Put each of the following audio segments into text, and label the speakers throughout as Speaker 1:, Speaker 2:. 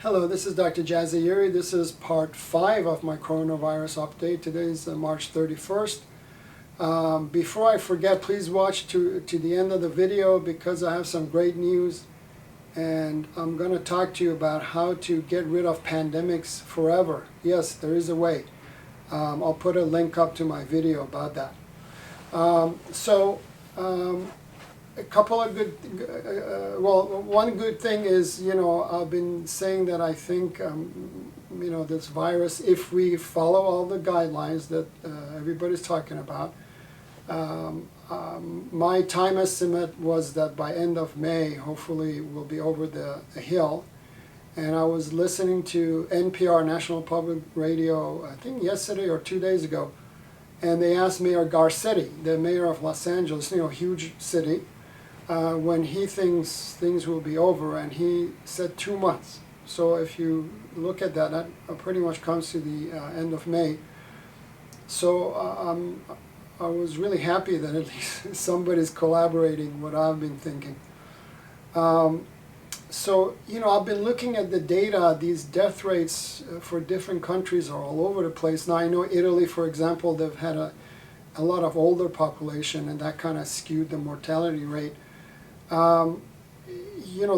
Speaker 1: Hello, this is Dr. Jazayeri. This is part 5 of my coronavirus update. Today is March 31st. Before I forget, please watch to the end of the video because I have some great news, and I'm going to talk to you about how to get rid of pandemics forever. Yes, there is a way. I'll put a link up to my video about that. A couple of good, one good thing is, I've been saying that I think, this virus, if we follow all the guidelines that everybody's talking about, my time estimate was that by end of May, hopefully we'll be over the hill. And I was listening to NPR, National Public Radio, I think yesterday or 2 days ago, and they asked Mayor Garcetti, the mayor of Los Angeles, huge city, when he thinks things will be over, and he said 2 months. So if you look at that, that pretty much comes to the end of May. So I was really happy that at least somebody's collaborating what I've been thinking. I've been looking at the data. These death rates for different countries are all over the place. Now I know Italy, for example, they've had a lot of older population, and that kind of skewed the mortality rate.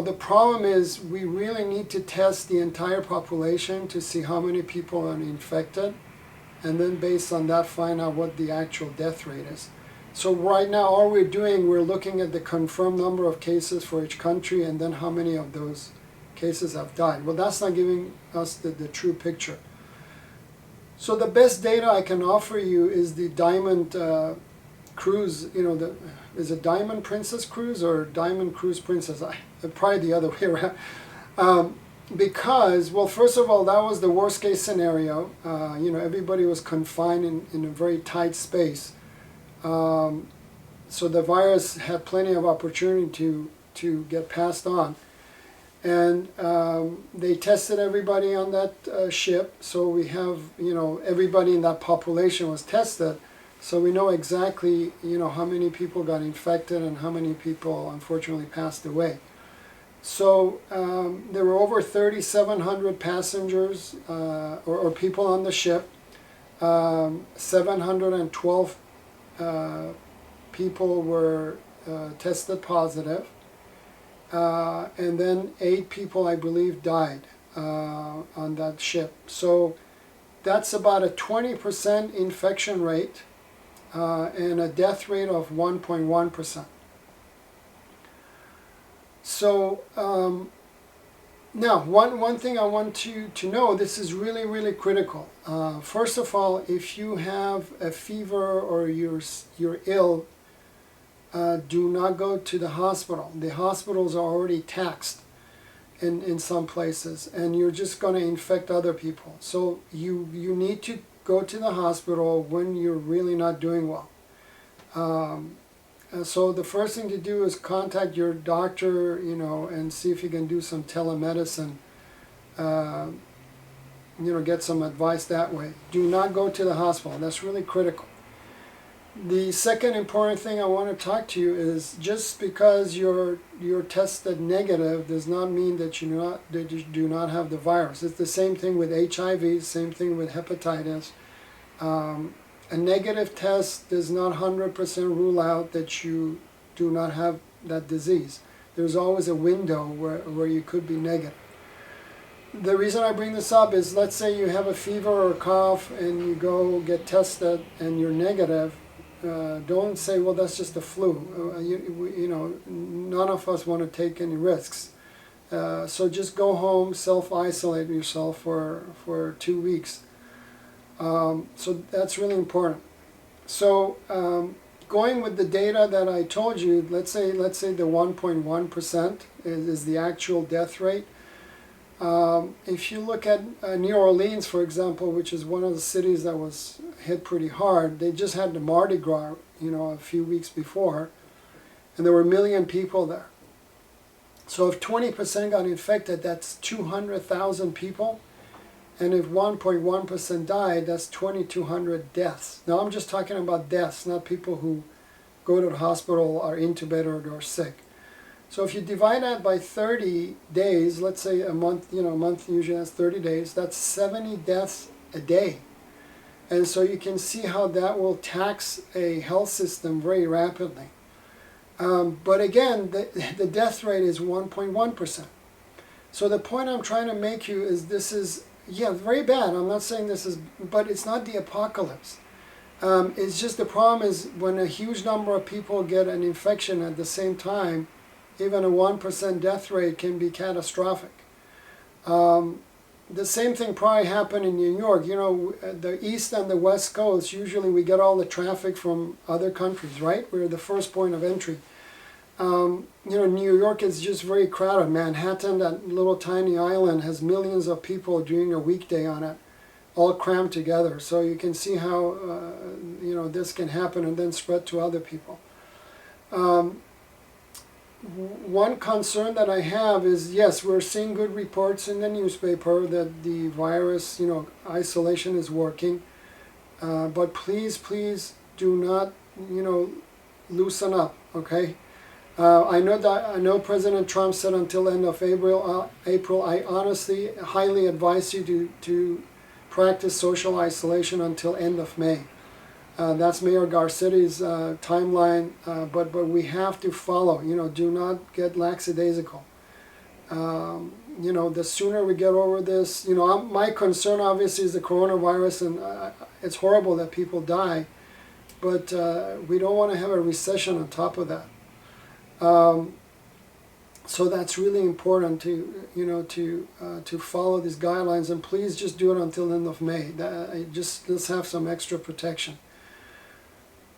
Speaker 1: The problem is we really need to test the entire population to see how many people are infected, and then based on that find out what the actual death rate is. So right now all we're doing, we're looking at the confirmed number of cases for each country and then how many of those cases have died. Well, that's not giving us the true picture. So the best data I can offer you is the Diamond Cruise, is it Diamond Princess Cruise or Diamond Cruise Princess? Probably the other way around. Because, well, first of all, that was the worst case scenario. Everybody was confined in a very tight space. So the virus had plenty of opportunity to get passed on. And they tested everybody on that ship. So we have, everybody in that population was tested. So we know exactly, how many people got infected and how many people unfortunately passed away. So there were over 3,700 passengers or people on the ship. 712 people were tested positive. And then 8 people, I believe, died on that ship. So that's about a 20% infection rate. And a death rate of 1.1%. So now, one thing I want you to know, this is really, really critical. First of all, if you have a fever or you're ill, do not go to the hospital. The hospitals are already taxed in some places, and you're just going to infect other people. So you need to go to the hospital when you're really not doing well. So the first thing to do is contact your doctor, and see if you can do some telemedicine, get some advice that way. Do not go to the hospital. That's really critical. The second important thing I want to talk to you is just because you're tested negative does not mean that you do not have the virus. It's the same thing with HIV, same thing with hepatitis. A negative test does not 100% rule out that you do not have that disease. There's always a window where you could be negative. The reason I bring this up is, let's say you have a fever or a cough and you go get tested and you're negative. Don't say, well, that's just the flu. None of us want to take any risks. So just go home, self-isolate yourself for 2 weeks. So that's really important. So going with the data that I told you, let's say the 1.1% is the actual death rate. If you look at New Orleans, for example, which is one of the cities that was hit pretty hard, they just had the Mardi Gras, a few weeks before, and there were 1 million people there. So if 20% got infected, that's 200,000 people. And if 1.1% died, that's 2,200 deaths. Now I'm just talking about deaths, not people who go to the hospital, are intubated, or are sick. So if you divide that by 30 days, let's say a month, a month usually has 30 days, that's 70 deaths a day. And so you can see how that will tax a health system very rapidly. But again, the death rate is 1.1%. So the point I'm trying to make you is this is, yeah, very bad. I'm not saying this is, but it's not the apocalypse. It's just the problem is when a huge number of people get an infection at the same time, even a 1% death rate can be catastrophic. The same thing probably happened in New York. You know, the East and the West Coast, usually we get all the traffic from other countries, right? We're the first point of entry. You know, New York is just very crowded. Manhattan, that little tiny island, has millions of people during a weekday on it, all crammed together. So you can see how, you know, this can happen and then spread to other people. One concern that I have is, yes, we're seeing good reports in the newspaper that the virus, you know, isolation is working. But please, please do not, you know, loosen up, okay? I know President Trump said until end of April. I honestly highly advise you to practice social isolation until end of May. That's Mayor Garcetti's timeline, but we have to follow. You know, do not get lackadaisical. You know, the sooner we get over this, you know, my concern obviously is the coronavirus, and it's horrible that people die, but we don't want to have a recession on top of that. So that's really important to, you know, to follow these guidelines, and please just do it until the end of May. Let's have some extra protection.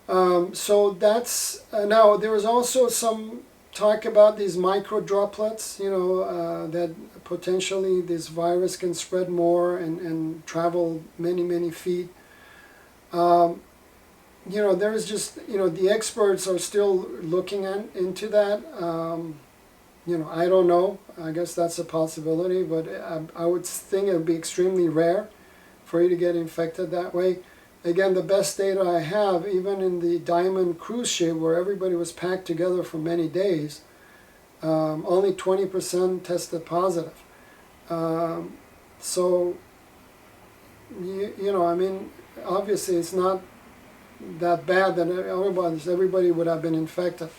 Speaker 1: So that's, now there was also some talk about these micro droplets, you know, that potentially this virus can spread more and travel many, many feet. You know, there's just, you know, the experts are still looking into that. You know, I don't know. I guess that's a possibility, but I would think it would be extremely rare for you to get infected that way. Again, the best data I have, even in the Diamond cruise ship where everybody was packed together for many days, only 20% tested positive. So, you know, I mean, obviously it's not that bad that everybody would have been infected.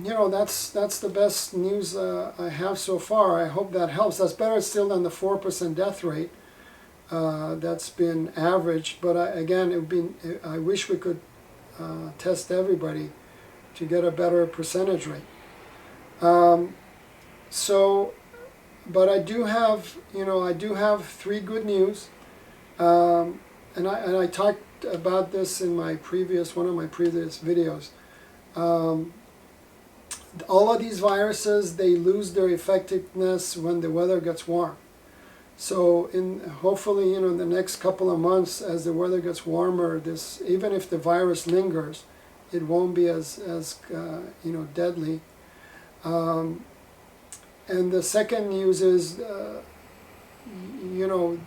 Speaker 1: You know, that's the best news I have so far. I hope that helps. That's better still than the 4% death rate that's been averaged. But again, I wish we could test everybody to get a better percentage rate. But I do have, you know, I do have 3 good news, and I talked about this in one of my previous videos. All of these viruses, they lose their effectiveness when the weather gets warm. So hopefully, you know, in the next couple of months, as the weather gets warmer, even if the virus lingers, it won't be as you know, deadly. And the second news is, you know,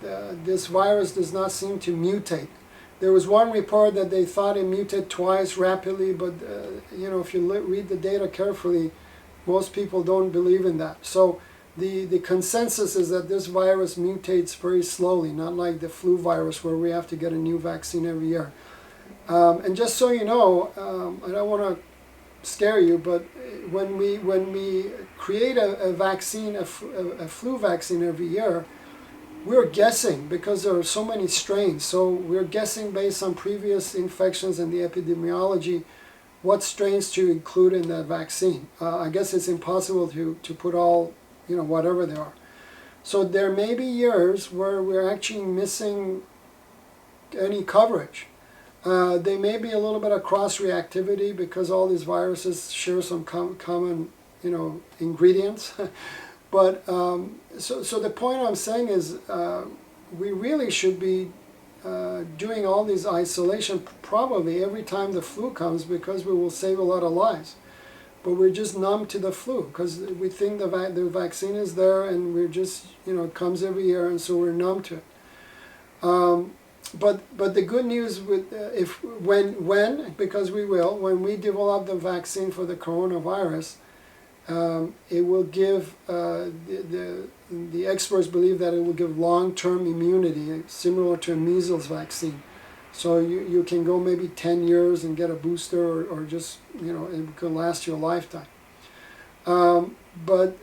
Speaker 1: this virus does not seem to mutate. There was one report that they thought it mutated twice rapidly, but you know, if you read the data carefully, most people don't believe in that. So the consensus is that this virus mutates very slowly, not like the flu virus where we have to get a new vaccine every year. And just so you know, I don't want to scare you, but when we create a vaccine, a flu vaccine every year, we're guessing because there are so many strains. So we're guessing based on previous infections and the epidemiology what strains to include in that vaccine. I guess it's impossible to put all, you know, whatever they are. So there may be years where we're actually missing any coverage. There may be a little bit of cross-reactivity because all these viruses share some common, you know, ingredients. But so the point I'm saying is we really should be doing all these isolation probably every time the flu comes, because we will save a lot of lives. But we're just numb to the flu because we think the vaccine is there, and we're just, you know, it comes every year, and so we're numb to it. but the good news with because we will, when we develop the vaccine for the coronavirus, it will give the experts believe that it will give long-term immunity, similar to a measles vaccine. So you can go maybe 10 years and get a booster, or just, you know, it could last you a lifetime. But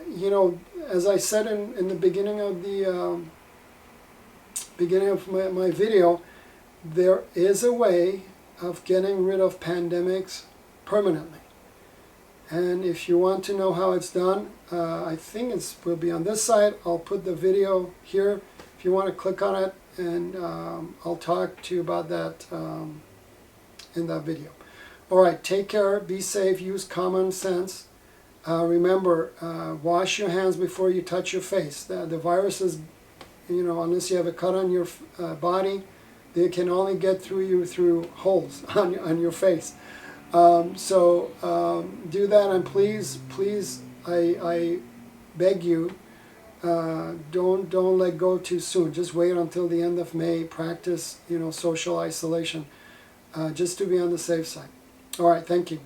Speaker 1: you know, as I said in the beginning of the my video, there is a way of getting rid of pandemics permanently. And if you want to know how it's done, I think it will be on this side. I'll put the video here if you want to click on it, and I'll talk to you about that in that video. All right, take care, be safe, use common sense. Remember, wash your hands before you touch your face. The viruses, you know, unless you have a cut on your body, they can only get through you through holes on your face. So do that, and please, I beg you, don't let go too soon. Just wait until the end of May. Practice, you know, social isolation, just to be on the safe side. All right, thank you.